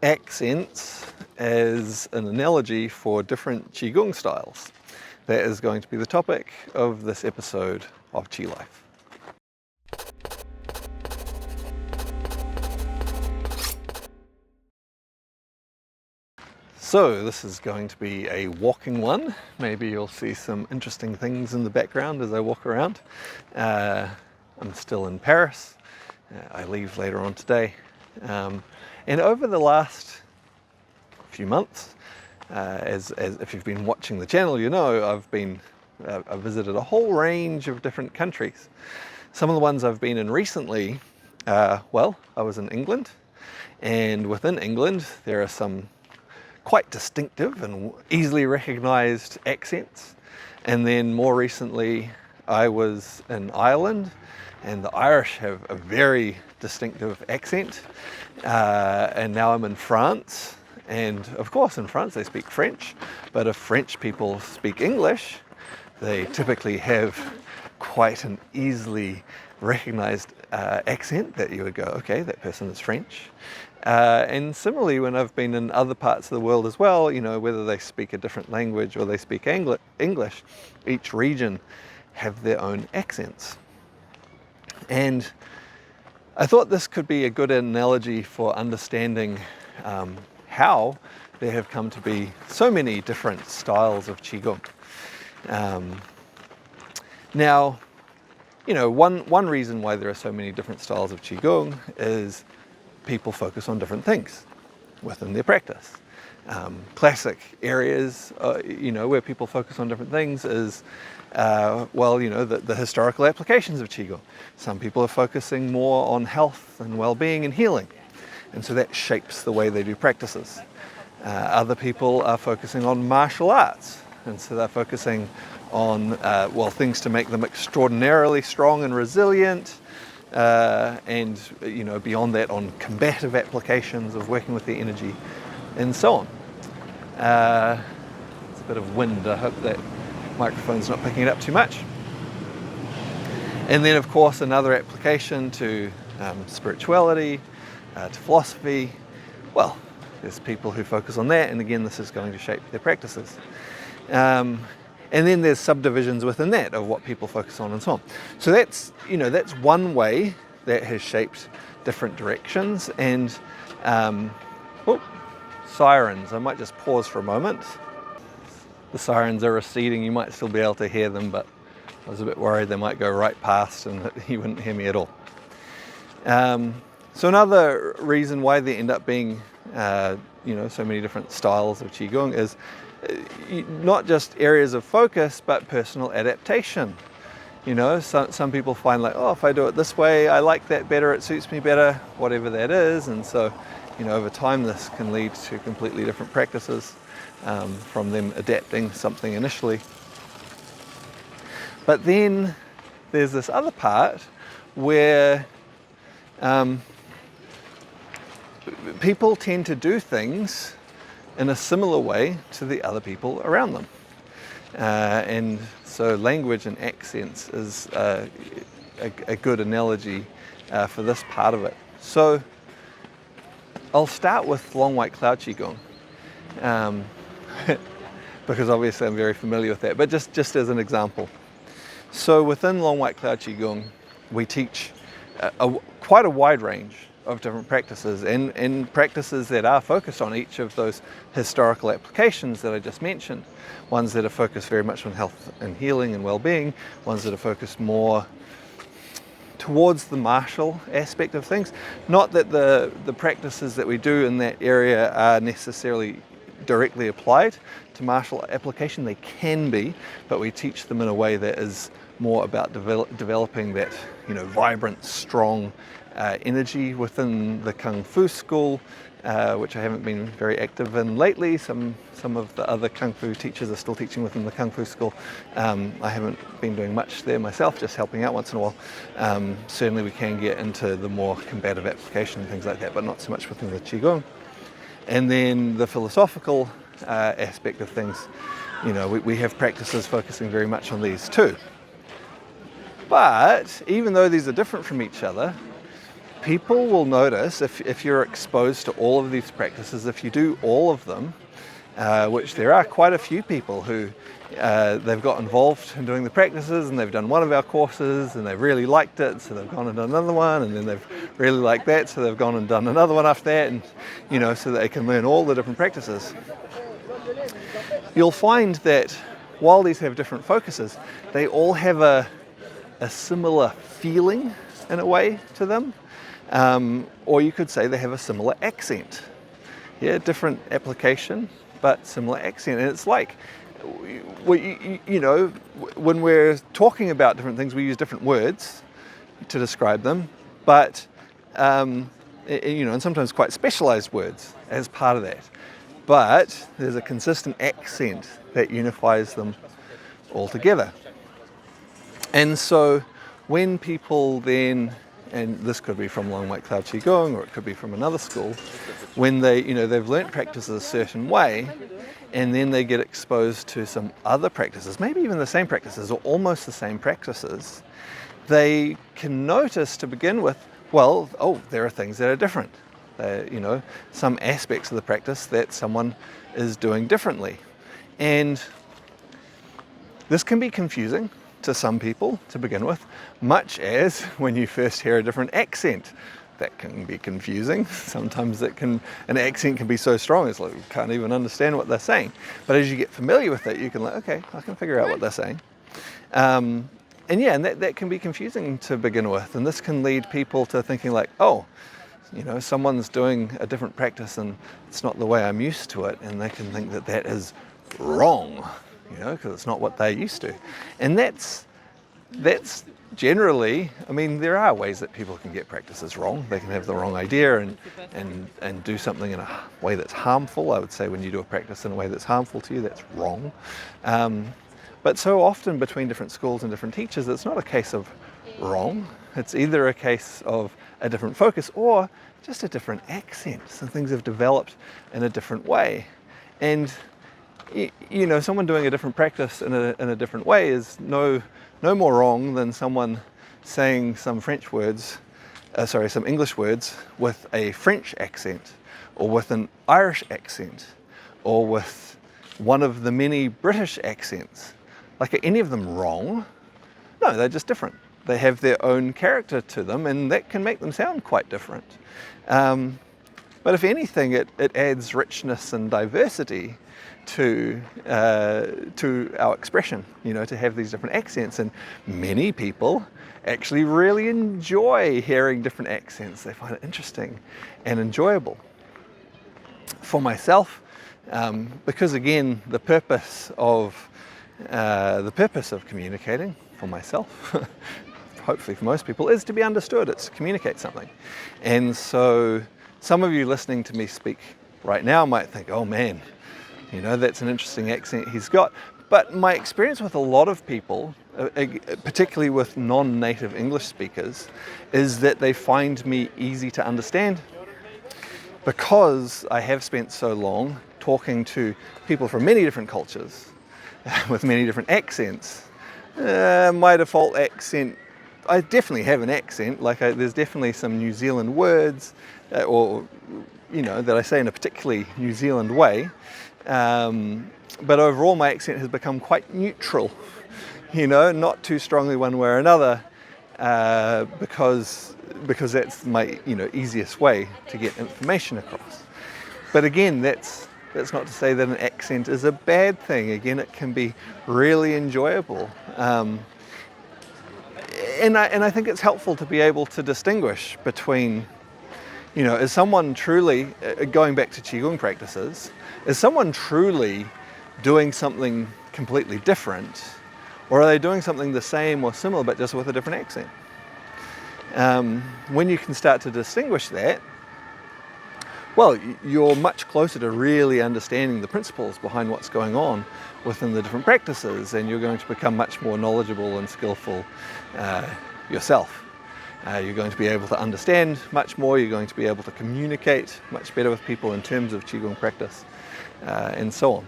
accents as an analogy for different Qigong styles. That is going to be the topic of this episode of Qi Life. So this is going to be a walking one. Maybe you'll see some interesting things in the background as I walk around. I'm still in Paris. I leave later on today. And over the last few months, as if you've been watching the channel, you know I've visited a whole range of different countries. Some of the ones I've been in recently, I was in England, and within England there are some quite distinctive and easily recognized accents. And then more recently I was in Ireland, and the Irish have a very distinctive accent. And now I'm in France, and of course in France they speak French, but if French people speak English, they typically have quite an easily recognized accent that you would go, okay, that person is French. And similarly, when I've been in other parts of the world as well, you know, whether they speak a different language or they speak English, each region have their own accents. And I thought this could be a good analogy for understanding how there have come to be so many different styles of Qigong. Now, you know, one reason why there are so many different styles of Qigong is people focus on different things within their practice. Classic areas, where people focus on different things is, the historical applications of Qigong. Some people are focusing more on health and well-being and healing, and so that shapes the way they do practices. Other people are focusing on martial arts, and so they're focusing on things to make them extraordinarily strong and resilient, and beyond that on combative applications of working with the energy and so on. It's a bit of wind. I hope that microphone's not picking it up too much. And then of course another application to spirituality, to philosophy. Well, there's people who focus on that, and again this is going to shape their practices. And then there's subdivisions within that of what people focus on and so on. So that's one way that has shaped different directions. And sirens, I might just pause for a moment. The sirens are receding, you might still be able to hear them, but I was a bit worried they might go right past and you wouldn't hear me at all. So another reason why there end up being so many different styles of Qigong is not just areas of focus, but personal adaptation. Some people find if I do it this way, I like that better, it suits me better, whatever that is. And so, over time this can lead to completely different practices from them adapting something initially. But then there's this other part where people tend to do things in a similar way to the other people around them. And so language and accents is a good analogy for this part of it. So I'll start with Long White Cloud Qigong, because obviously I'm very familiar with that, but just as an example. So within Long White Cloud Qigong, we teach quite a wide range of different practices, and practices that are focused on each of those historical applications that I just mentioned. Ones that are focused very much on health and healing and well-being, ones that are focused more towards the martial aspect of things. Not that the practices that we do in that area are necessarily directly applied to martial application. They can be, but we teach them in a way that is more about developing that vibrant, strong energy within the Kung Fu school, which I haven't been very active in lately. Some of the other Kung Fu teachers are still teaching within the Kung Fu school. I haven't been doing much there myself, just helping out once in a while. Certainly we can get into the more combative application and things like that, but not so much within the Qigong. And then the philosophical aspect of things, we have practices focusing very much on these too. But even though these are different from each other, people will notice if you're exposed to all of these practices, if you do all of them, which there are quite a few people who they've got involved in doing the practices, and they've done one of our courses and they've really liked it, so they've gone and done another one, and then they've really liked that, so they've gone and done another one after that, and so that they can learn all the different practices. You'll find that while these have different focuses, they all have a similar feeling in a way to them, or you could say they have a similar accent. Yeah, different application, but similar accent. And it's like, when we're talking about different things, we use different words to describe them, but and sometimes quite specialized words as part of that. But there's a consistent accent that unifies them all together. And so when people then, and this could be from Long White Cloud Qigong, or it could be from another school, when they've learnt practices a certain way, and then they get exposed to some other practices, maybe even the same practices or almost the same practices, they can notice to begin with, there are things that are different. Some aspects of the practice that someone is doing differently. And this can be confusing to some people to begin with, much as when you first hear a different accent. That can be confusing. Sometimes an accent can be so strong it's like you can't even understand what they're saying. But as you get familiar with it, you can okay, I can figure out what they're saying. And that can be confusing to begin with. And this can lead people to thinking like, someone's doing a different practice and it's not the way I'm used to it, and they can think that is wrong, because it's not what they're used to. And that's generally, there are ways that people can get practices wrong. They can have the wrong idea and do something in a way that's harmful. I would say when you do a practice in a way that's harmful to you, that's wrong. But so often between different schools and different teachers, it's not a case of wrong. It's either a case of a different focus or just a different accent. Some things have developed in a different way. And someone doing a different practice in a different way is no more wrong than someone saying some English words with a French accent, or with an Irish accent, or with one of the many British accents. Like, are any of them wrong? No, they're just different. They have their own character to them, and that can make them sound quite different. But if anything, it adds richness and diversity to our expression, to have these different accents. And many people actually really enjoy hearing different accents. They find it interesting and enjoyable. For myself, because again, the purpose of communicating for myself, hopefully for most people, is to be understood. It's to communicate something. And so some of you listening to me speak right now might think, oh man, that's an interesting accent he's got. But my experience with a lot of people, particularly with non-native English speakers, is that they find me easy to understand, because I have spent so long talking to people from many different cultures with many different accents. My default accent, I definitely have an accent. There's definitely some New Zealand words, that I say in a particularly New Zealand way. But overall, my accent has become quite neutral, not too strongly one way or another, because that's my easiest way to get information across. But again, that's not to say that an accent is a bad thing. Again, it can be really enjoyable. And I think it's helpful to be able to distinguish between, is someone truly, going back to Qigong practices, is someone truly doing something completely different, or are they doing something the same or similar but just with a different accent? When you can start to distinguish that, well, you're much closer to really understanding the principles behind what's going on within the different practices, and you're going to become much more knowledgeable and skillful yourself. You're going to be able to understand much more, you're going to be able to communicate much better with people in terms of Qigong practice, and so on.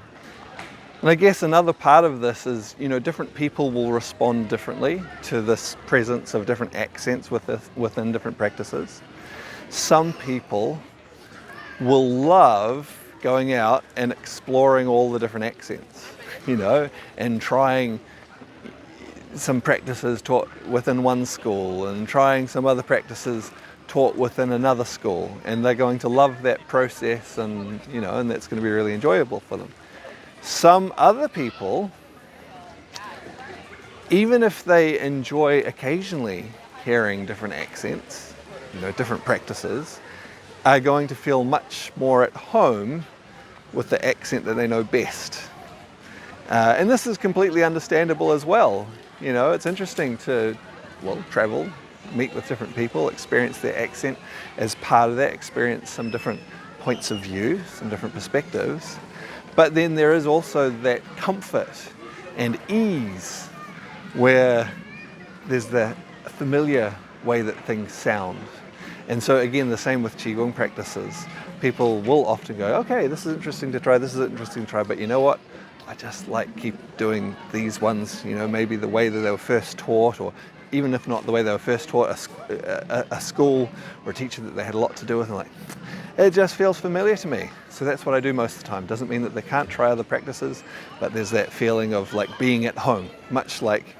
And I guess another part of this is, different people will respond differently to this presence of different accents within different practices. Some people will love going out and exploring all the different accents, and trying some practices taught within one school and trying some other practices taught within another school, and they're going to love that process, and and that's going to be really enjoyable for them. Some other people, even if they enjoy occasionally hearing different accents, different practices, are going to feel much more at home with the accent that they know best. And this is completely understandable as well. It's interesting to, travel, meet with different people, experience their accent as part of that, experience some different points of view, some different perspectives. But then there is also that comfort and ease where there's the familiar way that things sound. And so again, the same with Qigong practices. People will often go, okay, this is interesting to try, this is interesting to try, but you know what? I just keep doing these ones, maybe the way that they were first taught, or even if not the way they were first taught, a school or a teacher that they had a lot to do with, and it just feels familiar to me. So that's what I do most of the time. Doesn't mean that they can't try other practices, but there's that feeling of being at home, much like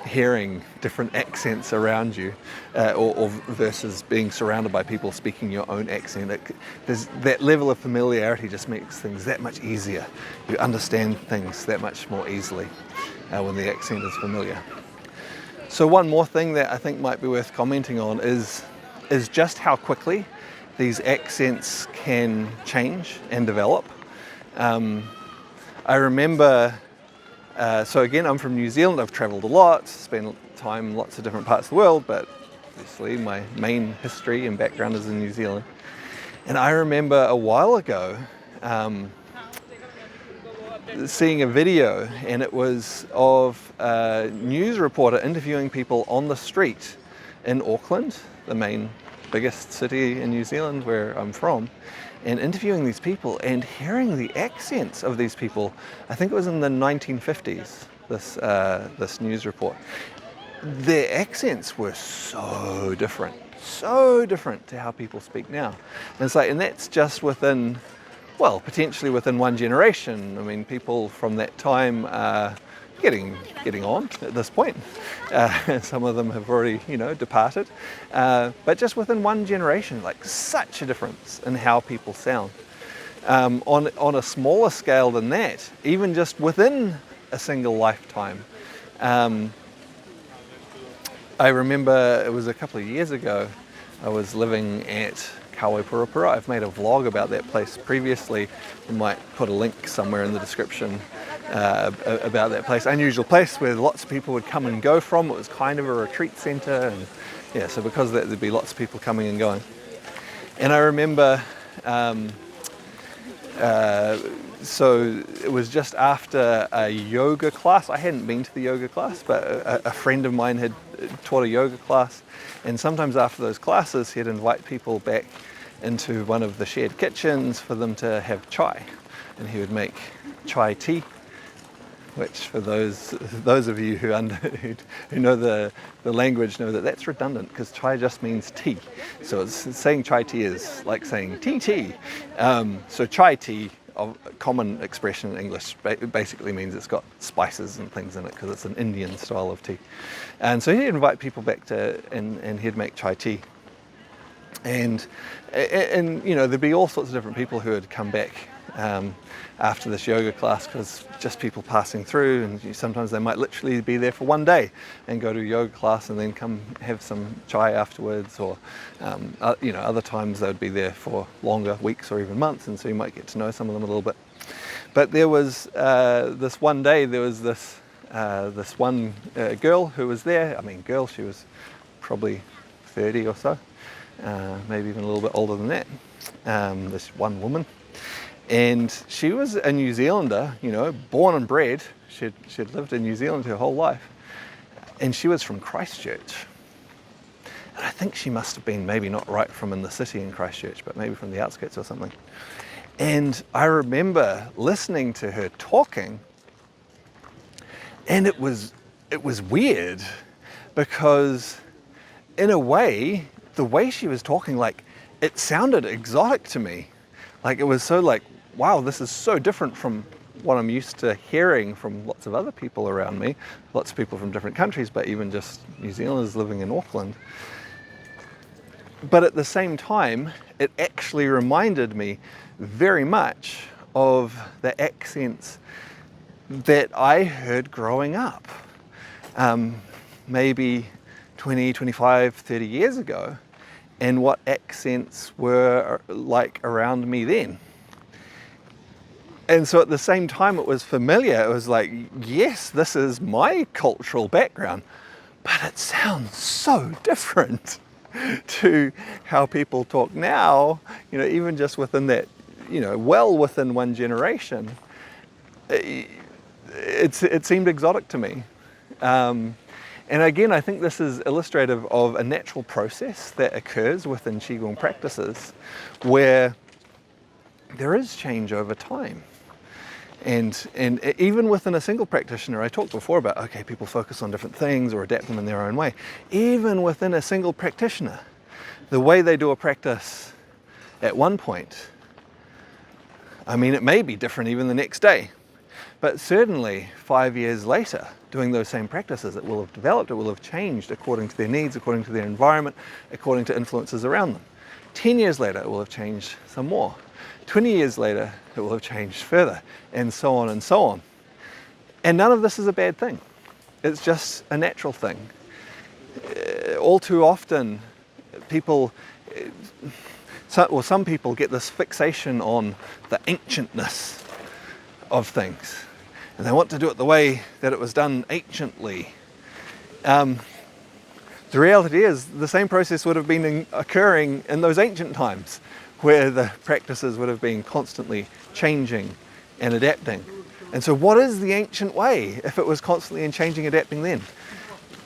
hearing different accents around you, or versus being surrounded by people speaking your own accent. There's that level of familiarity just makes things that much easier. You understand things that much more easily when the accent is familiar. So one more thing that I think might be worth commenting on is just how quickly these accents can change and develop. I remember, so again, I'm from New Zealand. I've travelled a lot, spent time in lots of different parts of the world, but obviously my main history and background is in New Zealand. And I remember a while ago seeing a video, and it was of a news reporter interviewing people on the street in Auckland, the biggest city in New Zealand where I'm from, and interviewing these people and hearing the accents of these people. I think it was in the 1950s, this news report. Their accents were so different to how people speak now. And and that's just within, potentially within one generation. I mean, people from that time are getting on at this point. Some of them have already, departed. But just within one generation, such a difference in how people sound. On a smaller scale than that, even just within a single lifetime. I remember it was a couple of years ago, I was living at Kawaipurapura. I've made a vlog about that place previously. I might put a link somewhere in the description about that place. Unusual place where lots of people would come and go from. It was kind of a retreat centre, and so because of that, there'd be lots of people coming and going. And I remember, so it was just after a yoga class. I hadn't been to the yoga class, but a friend of mine had taught a yoga class, and sometimes after those classes he'd invite people back into one of the shared kitchens for them to have chai, and he would make chai tea, which for those of you who know the language know that that's redundant, because chai just means tea. So saying chai tea is like saying tea. So chai tea, a common expression in English, basically means it's got spices and things in it, because it's an Indian style of tea. And so he'd invite people back and he'd make chai tea. And there'd be all sorts of different people who would come back after this yoga class, because just people passing through, and sometimes they might literally be there for one day and go to a yoga class and then come have some chai afterwards, or other times they would be there for longer, weeks or even months, and so you might get to know some of them a little bit. But there was this one day, there was this one girl who was there. I mean, she was probably 30 or so, maybe even a little bit older than that, this one woman. And she was a New Zealander, born and bred. She'd lived in New Zealand her whole life. And she was from Christchurch. And I think she must have been maybe not right from in the city in Christchurch, but maybe from the outskirts or something. And I remember listening to her talking, and it was weird, because in a way, the way she was talking, like, it sounded exotic to me. Like, it was so like, wow, this is so different from what I'm used to hearing from lots of other people around me, lots of people from different countries, but even just New Zealanders living in Auckland. But at the same time, it actually reminded me very much of the accents that I heard growing up, maybe 20, 25, 30 years ago, and what accents were like around me then. And so at the same time, it was familiar. It was like, yes, this is my cultural background, but it sounds so different to how people talk now, even just within that, well within one generation. It seemed exotic to me. And again, I think this is illustrative of a natural process that occurs within Qigong practices where there is change over time. And even within a single practitioner, I talked before about, okay, people focus on different things or adapt them in their own way. Even within a single practitioner, the way they do a practice at one point, I mean, it may be different even the next day, but certainly 5 years later, doing those same practices, it will have developed, it will have changed according to their needs, according to their environment, according to influences around them. 10 years later, it will have changed some more. 20 years later, it will have changed further, and so on and so on. And none of this is a bad thing. It's just a natural thing. All too often, some people get this fixation on the ancientness of things, and they want to do it the way that it was done anciently. The reality is, the same process would have been occurring in those ancient times, where the practices would have been constantly changing and adapting. And so what is the ancient way if it was constantly and changing, adapting then?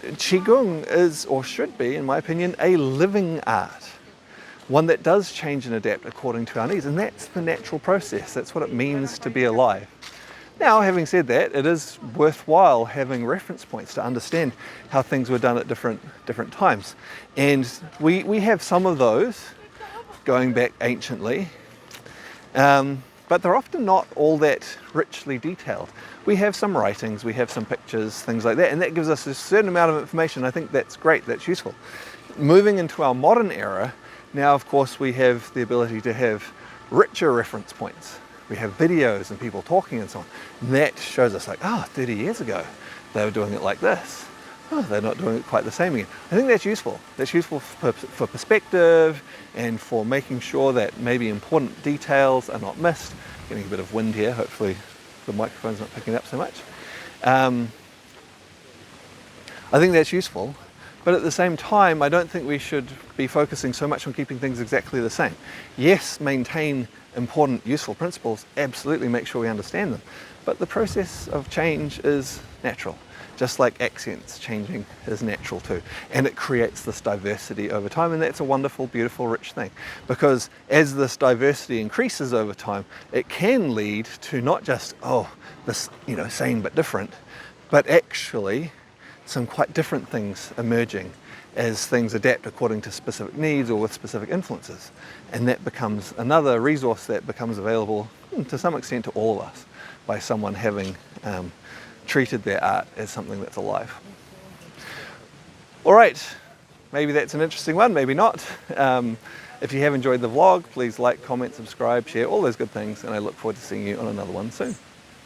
Qigong is, or should be, in my opinion, a living art. One that does change and adapt according to our needs. And that's the natural process. That's what it means to be alive. Now, having said that, it is worthwhile having reference points to understand how things were done at different times. And we have some of those going back anciently, but they're often not all that richly detailed. We have some writings, we have some pictures, things like that, and that gives us a certain amount of information. I think that's great, that's useful. Moving into our modern era, now of course we have the ability to have richer reference points. We have videos and people talking and so on. And that shows us like, 30 years ago, they were doing it like this. They're not doing it quite the same again. I think that's useful. That's useful for perspective and for making sure that maybe important details are not missed. Getting a bit of wind here, hopefully the microphone's not picking up so much. I think that's useful, but at the same time, I don't think we should be focusing so much on keeping things exactly the same. Yes, maintain important, useful principles, absolutely make sure we understand them, but the process of change is natural. Just like accents changing is natural too. And it creates this diversity over time, and that's a wonderful, beautiful, rich thing. Because as this diversity increases over time, it can lead to not just, this, same but different, but actually some quite different things emerging as things adapt according to specific needs or with specific influences. And that becomes another resource that becomes available to some extent to all of us by someone having treated their art as something that's alive. All right, maybe that's an interesting one, maybe not. If you have enjoyed the vlog, please like, comment, subscribe, share, all those good things, and I look forward to seeing you on another one soon.